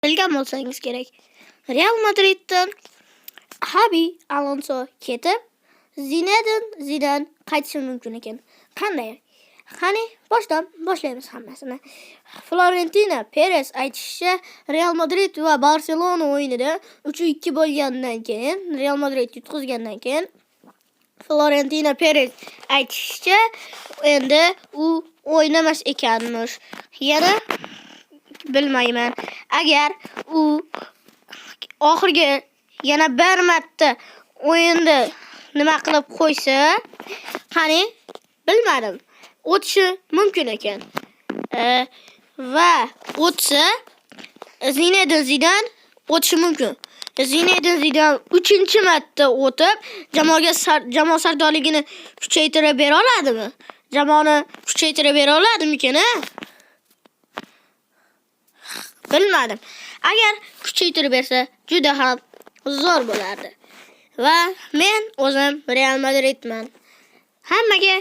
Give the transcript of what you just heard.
bilgan bo'lsangiz kerak. Real Madriddan Xabi Alonso ketib, Zinedine Zidan qaytishi mumkin ekan. Qanday? Qani, boshlaymiz hammasini. Florentino Perez aytishicha, Real Madrid va Barselona o'yinida 3-2 bo'lgandan keyin, Real Madrid yutqizgandan keyin Florentino Perez aytishicha, endi u o'ynamas ekanmish. Yana bilmayman. Agar u oxirgi yana bir marta o'yinda nima qilib qo'ysa, qani bilmadim. O'tishi mumkin ekan. Va o'tsa Zinedine Zidan o'tishi mumkin. Zinedine Zidan 3-marta o'tib, jamoa sardorligini kuchaytirib bera oladimi? Jamoani kuchaytirib bera oladimikan? Bilmadim. Agar kuchaytirib bersa, juda ham zo'r bo'lardi. Va men o'zim Real Madridman. Hammaga